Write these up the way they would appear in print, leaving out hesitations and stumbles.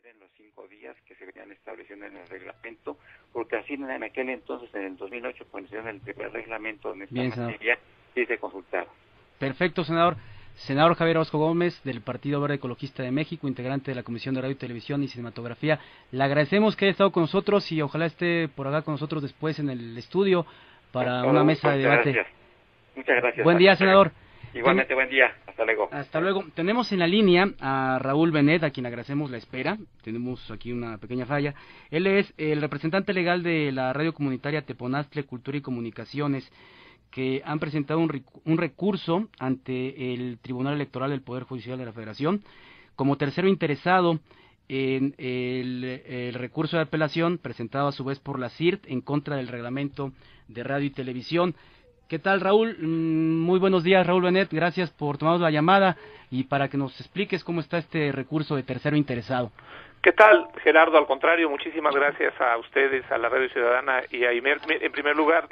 en los 5 días que se venían estableciendo en el reglamento, porque así en aquel entonces, en el 2008, cuando hicieron el primer reglamento en esta materia, sí se consultaba. Perfecto, senador. Senador Javier Orozco Gómez, del Partido Verde Ecologista de México, integrante de la Comisión de Radio, Televisión y Cinematografía. Le agradecemos que haya estado con nosotros y ojalá esté por acá con nosotros después en el estudio para una mesa de debate. Gracias. Muchas gracias. Buen día, senador. Igualmente, buen día. Hasta luego. Hasta luego. Tenemos en la línea a Raúl Benet, a quien agradecemos la espera. Tenemos aquí una pequeña falla. Él es el representante legal de la radio comunitaria Teponaztle Cultura y Comunicaciones, que han presentado un recurso ante el Tribunal Electoral del Poder Judicial de la Federación. Como tercero interesado en el recurso de apelación presentado a su vez por la CIRT en contra del reglamento de radio y televisión. ¿Qué tal, Raúl? Muy buenos días, Raúl Benet. Gracias por tomarnos la llamada y para que nos expliques cómo está este recurso de tercero interesado. ¿Qué tal, Gerardo? Al contrario, muchísimas gracias a ustedes, a la Radio Ciudadana y a IMER. En primer lugar,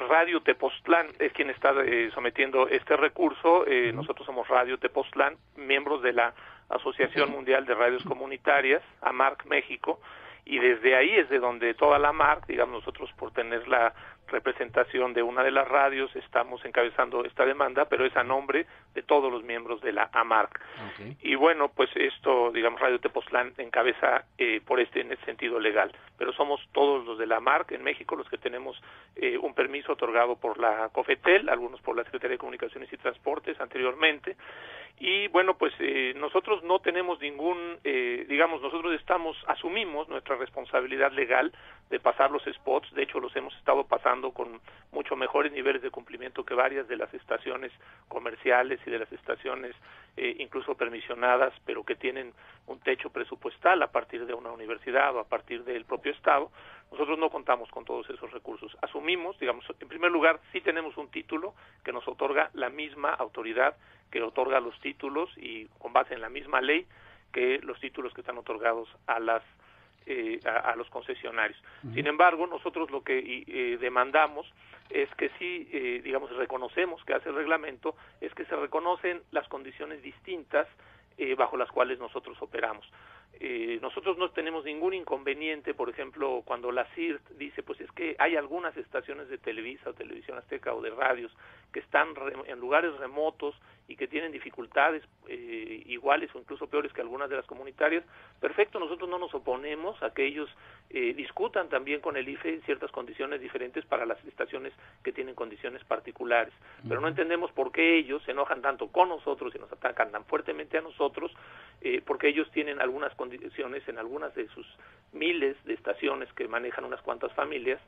Radio Tepoztlán es quien está sometiendo este recurso. Nosotros somos Radio Tepoztlán, miembros de la Asociación Mundial de Radios Comunitarias, AMARC México, y desde ahí es de donde toda la AMARC, digamos nosotros por tener la representación de una de las radios, estamos encabezando esta demanda, pero es a nombre de todos los miembros de la AMARC. Okay. Y bueno, pues esto, digamos, Radio Tepoztlán encabeza en ese sentido legal, pero somos todos los de la AMARC en México los que tenemos un permiso otorgado por la COFETEL, algunos por la Secretaría de Comunicaciones y Transportes anteriormente, y bueno, pues nosotros no tenemos ningún, nosotros asumimos nuestra responsabilidad legal de pasar los spots. De hecho los hemos estado pasando con mucho mejores niveles de cumplimiento que varias de las estaciones comerciales y de las estaciones incluso permisionadas, pero que tienen un techo presupuestal a partir de una universidad o a partir del propio Estado. Nosotros no contamos con todos esos recursos. Asumimos, digamos, en primer lugar, sí tenemos un título que nos otorga la misma autoridad que otorga los títulos y con base en la misma ley que los títulos que están otorgados a los concesionarios. Sin embargo, nosotros lo que demandamos es que sí, reconocemos que hace el reglamento, es que se reconocen las condiciones distintas bajo las cuales nosotros operamos. Nosotros no tenemos ningún inconveniente, por ejemplo, cuando la CIRT dice, pues es que hay algunas estaciones de Televisa o Televisión Azteca o de radios que están en lugares remotos y que tienen dificultades iguales o incluso peores que algunas de las comunitarias. Perfecto, nosotros no nos oponemos a que ellos discutan también con el IFE ciertas condiciones diferentes para las estaciones que tienen condiciones particulares, pero no entendemos por qué ellos se enojan tanto con nosotros y nos atacan tan fuertemente a nosotros, porque ellos tienen algunas condiciones en algunas de sus miles de estaciones que manejan unas cuantas familias.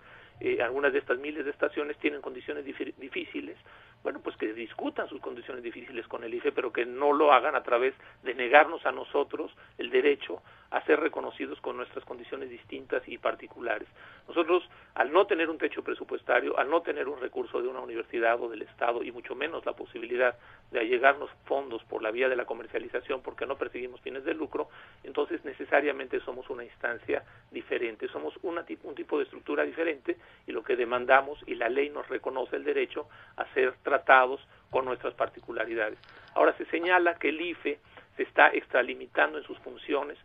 Algunas de estas miles de estaciones tienen condiciones difíciles. Bueno, pues que discutan sus condiciones difíciles con el IFE, pero que no lo hagan a través de negarnos a nosotros el derecho a ser reconocidos con nuestras condiciones distintas y particulares. Nosotros, al no tener un techo presupuestario, al no tener un recurso de una universidad o del Estado, y mucho menos la posibilidad de allegarnos fondos por la vía de la comercialización, porque no perseguimos fines de lucro, entonces necesariamente somos una instancia diferente, somos un tipo de estructura diferente, y lo que demandamos, y la ley nos reconoce el derecho a ser tratados con nuestras particularidades. Ahora se señala que el IFE se está extralimitando en sus funciones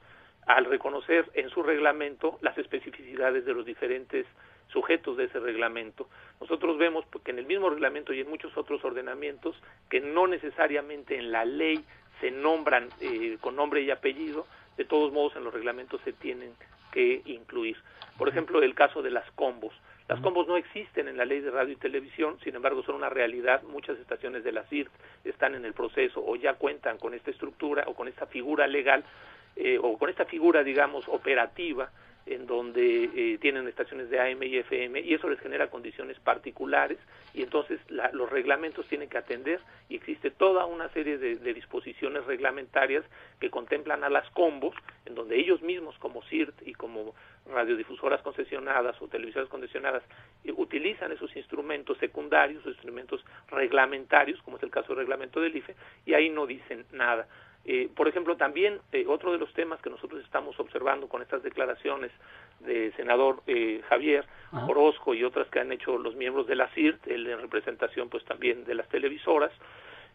al reconocer en su reglamento las especificidades de los diferentes sujetos de ese reglamento. Nosotros vemos que en el mismo reglamento y en muchos otros ordenamientos que no necesariamente en la ley se nombran con nombre y apellido, de todos modos en los reglamentos se tienen que incluir. Por ejemplo, el caso de las combos. Las combos no existen en la ley de radio y televisión, sin embargo son una realidad. Muchas estaciones de la CIRT están en el proceso o ya cuentan con esta estructura o con esta figura legal o con esta figura, digamos, operativa, en donde tienen estaciones de AM y FM, y eso les genera condiciones particulares, y entonces los reglamentos tienen que atender, y existe toda una serie de disposiciones reglamentarias que contemplan a las combos, en donde ellos mismos, como CIRT y como radiodifusoras concesionadas o televisoras concesionadas, utilizan esos instrumentos secundarios, esos instrumentos reglamentarios, como es el caso del reglamento del IFE, y ahí no dicen nada. Por ejemplo, también otro de los temas que nosotros estamos observando con estas declaraciones del senador Javier Orozco y otras que han hecho los miembros de la CIRT, él en representación pues también de las televisoras,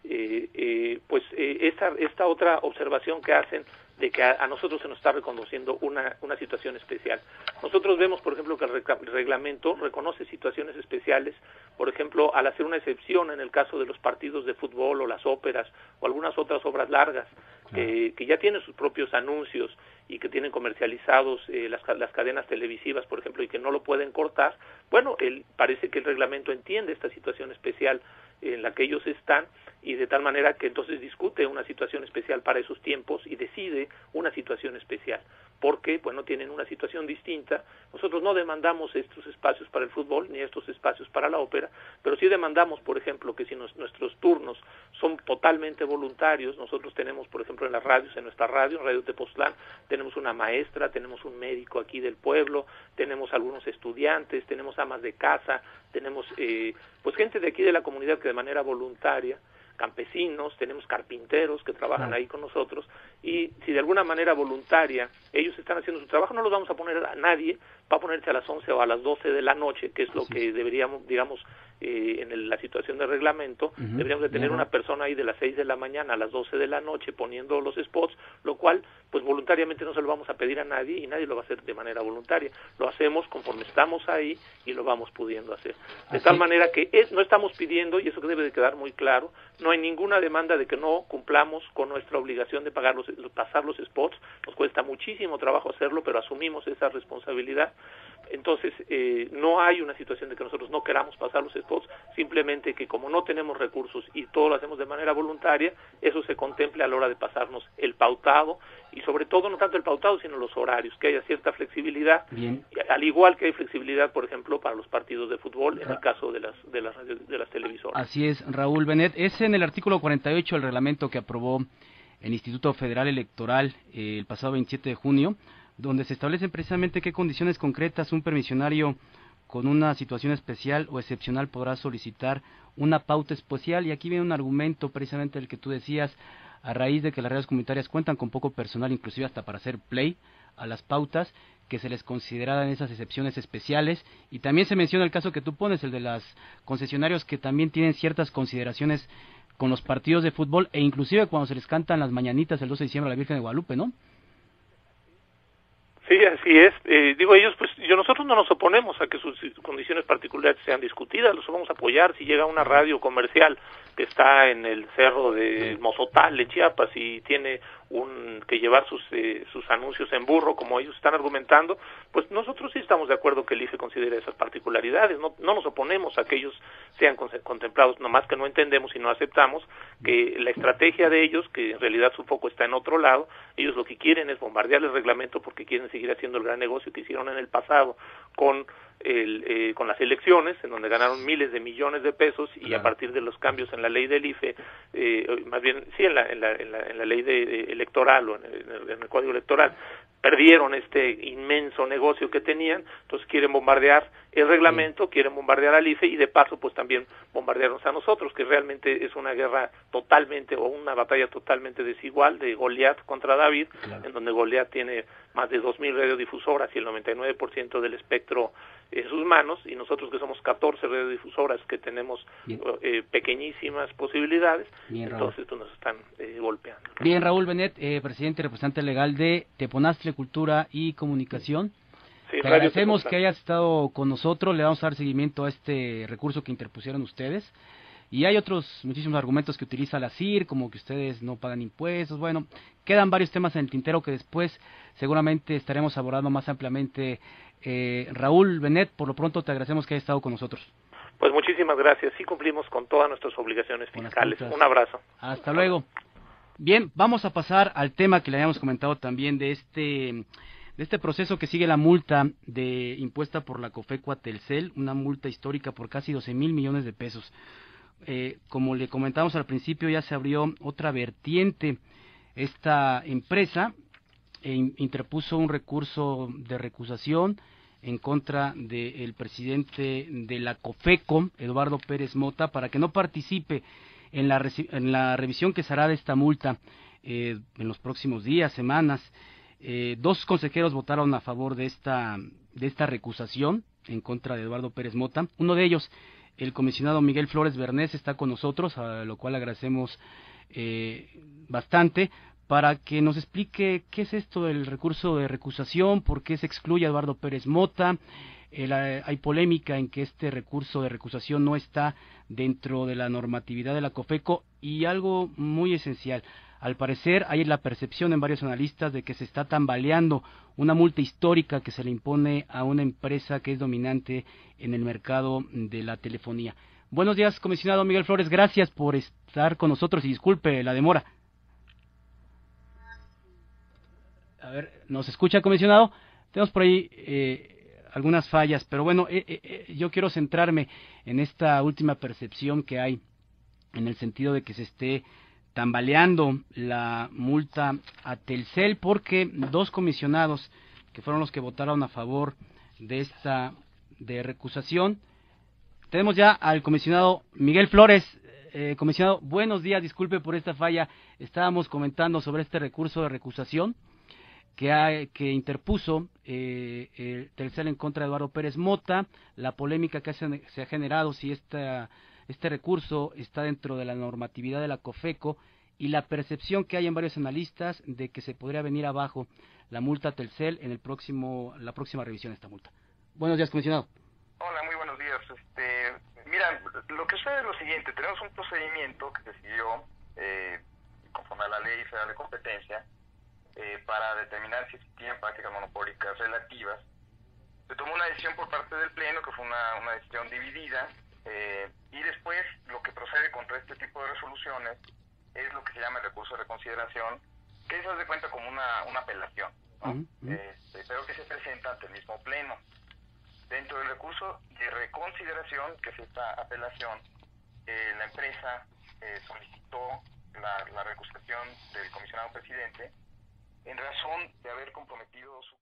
esta otra observación que hacen de que a nosotros se nos está reconociendo una situación especial. Nosotros vemos, por ejemplo, que el reglamento reconoce situaciones especiales, por ejemplo, al hacer una excepción en el caso de los partidos de fútbol o las óperas o algunas otras obras largas, que ya tienen sus propios anuncios y que tienen comercializados las cadenas televisivas, por ejemplo, y que no lo pueden cortar. Bueno, parece que el reglamento entiende esta situación especial en la que ellos están, y de tal manera que entonces discute una situación especial para esos tiempos y decide una situación especial, porque bueno, tienen una situación distinta. Nosotros no demandamos estos espacios para el fútbol ni estos espacios para la ópera, pero sí demandamos, por ejemplo, que si nuestros turnos son totalmente voluntarios. Nosotros tenemos, por ejemplo, en las radios, en nuestra radio, en Radio Tepoztlán, tenemos una maestra, tenemos un médico aquí del pueblo, tenemos algunos estudiantes, tenemos amas de casa, tenemos pues gente de aquí de la comunidad que de manera voluntaria, campesinos, tenemos carpinteros que trabajan ahí con nosotros, y si de alguna manera voluntaria ellos están haciendo su trabajo, no los vamos a poner a nadie, va a ponerse a las 11 o a las 12 de la noche, que es lo que deberíamos, digamos, en la situación de reglamento, deberíamos de tener una persona ahí de las 6 de la mañana a las 12 de la noche poniendo los spots, lo cual, pues voluntariamente no se lo vamos a pedir a nadie y nadie lo va a hacer de manera voluntaria. Lo hacemos conforme estamos ahí y lo vamos pudiendo hacer. De tal manera que no estamos pidiendo, y eso que debe de quedar muy claro, no hay ninguna demanda de que no cumplamos con nuestra obligación de pasar los spots. Nos cuesta muchísimo trabajo hacerlo, pero asumimos esa responsabilidad. Entonces, no hay una situación de que nosotros no queramos pasar los spots, simplemente que como no tenemos recursos y todo lo hacemos de manera voluntaria, eso se contemple a la hora de pasarnos el pautado, y sobre todo no tanto el pautado, sino los horarios, que haya cierta flexibilidad, al igual que hay flexibilidad, por ejemplo, para los partidos de fútbol, en el caso de las televisoras. Así es, Raúl Benet. Es en el artículo 48 del reglamento que aprobó el Instituto Federal Electoral el pasado 27 de junio, donde se establecen precisamente qué condiciones concretas un permisionario con una situación especial o excepcional podrá solicitar una pauta especial. Y aquí viene un argumento precisamente el que tú decías, a raíz de que las radios comunitarias cuentan con poco personal, inclusive hasta para hacer play a las pautas, que se les considerarán esas excepciones especiales. Y también se menciona el caso que tú pones, el de los concesionarios que también tienen ciertas consideraciones con los partidos de fútbol, e inclusive cuando se les cantan las mañanitas el 12 de diciembre a la Virgen de Guadalupe, ¿no? Sí, así es. Ellos, pues, nosotros no nos oponemos a que sus condiciones particulares sean discutidas, los vamos a apoyar. Si llega una radio comercial que está en el cerro de Mozotal, de Chiapas, y tiene que llevar sus anuncios en burro, como ellos están argumentando, pues nosotros sí estamos de acuerdo que el IFE considere esas particularidades. No nos oponemos a que ellos sean contemplados, nomás que no entendemos y no aceptamos que la estrategia de ellos, que en realidad su foco está en otro lado, ellos lo que quieren es bombardear el reglamento porque quieren seguir haciendo el gran negocio que hicieron en el pasado con las elecciones, en donde ganaron miles de millones de pesos, y a partir de los cambios en la ley del IFE, más bien sí en la ley electoral o en el código electoral, perdieron este inmenso negocio que tenían. Entonces quieren bombardear el reglamento, quieren bombardear al IFE, y de paso pues también bombardearnos a nosotros, que realmente es una guerra totalmente, o una batalla totalmente desigual, de Goliat contra David, en donde Goliat tiene más de 2,000 radiodifusoras y el 99% del espectro en sus manos, y nosotros que somos 14 radiodifusoras que tenemos pequeñísimas posibilidades. Entonces pues nos están golpeando. Bien, Raúl Benet, presidente y representante legal de Teponaztle Cultura y Comunicación. Sí, te agradecemos que hayas estado con nosotros. Le vamos a dar seguimiento a este recurso que interpusieron ustedes. Y hay otros muchísimos argumentos que utiliza la CIR, como que ustedes no pagan impuestos. Bueno, quedan varios temas en el tintero que después seguramente estaremos abordando más ampliamente. Raúl Benet, por lo pronto te agradecemos que hayas estado con nosotros. Pues muchísimas gracias. Sí cumplimos con todas nuestras obligaciones fiscales. Un abrazo. Hasta luego. Bien, vamos a pasar al tema que le habíamos comentado también de este proceso que sigue la multa impuesta por la COFECO a Telcel, una multa histórica por casi 12,000 millones de pesos. Como le comentamos al principio, ya se abrió otra vertiente. Esta empresa interpuso un recurso de recusación en contra del presidente de la COFECO, Eduardo Pérez Mota, para que no participe en la revisión que se hará de esta multa en los próximos días, semanas. 2 consejeros votaron a favor de esta recusación en contra de Eduardo Pérez Mota. Uno de ellos, el comisionado Miguel Flores Bernés, está con nosotros, a lo cual agradecemos bastante, para que nos explique qué es esto del recurso de recusación, por qué se excluye a Eduardo Pérez Mota. Hay polémica en que este recurso de recusación no está dentro de la normatividad de la COFECO, y algo muy esencial, al parecer hay la percepción en varios analistas de que se está tambaleando una multa histórica que se le impone a una empresa que es dominante en el mercado de la telefonía. Buenos días, comisionado Miguel Flores, gracias por estar con nosotros y disculpe la demora. A ver, ¿nos escucha, comisionado? Tenemos por ahí algunas fallas, pero bueno, yo quiero centrarme en esta última percepción que hay, en el sentido de que se esté tambaleando la multa a Telcel, porque dos comisionados que fueron los que votaron a favor de esta de recusación. Tenemos ya al comisionado Miguel Flores. Comisionado, buenos días, disculpe por esta falla. Estábamos comentando sobre este recurso de recusación que interpuso Telcel en contra de Eduardo Pérez Mota, la polémica que se ha generado si este recurso está dentro de la normatividad de la COFECO, y la percepción que hay en varios analistas de que se podría venir abajo la multa a Telcel en la próxima revisión de esta multa. Buenos días, comisionado. Hola, muy buenos días. Mira, lo que sucede es lo siguiente: tenemos un procedimiento que se siguió conforme a la Ley Federal de Competencia para determinar si existían prácticas monopólicas relativas. Se tomó una decisión por parte del Pleno, que fue una decisión dividida, y después lo que procede contra este tipo de resoluciones es lo que se llama el recurso de reconsideración, que se hace cuenta como una apelación, ¿no? Pero que se presenta ante el mismo Pleno. Dentro del recurso de reconsideración, que es esta apelación, la empresa solicitó la recusación del comisionado presidente en razón de haber comprometido su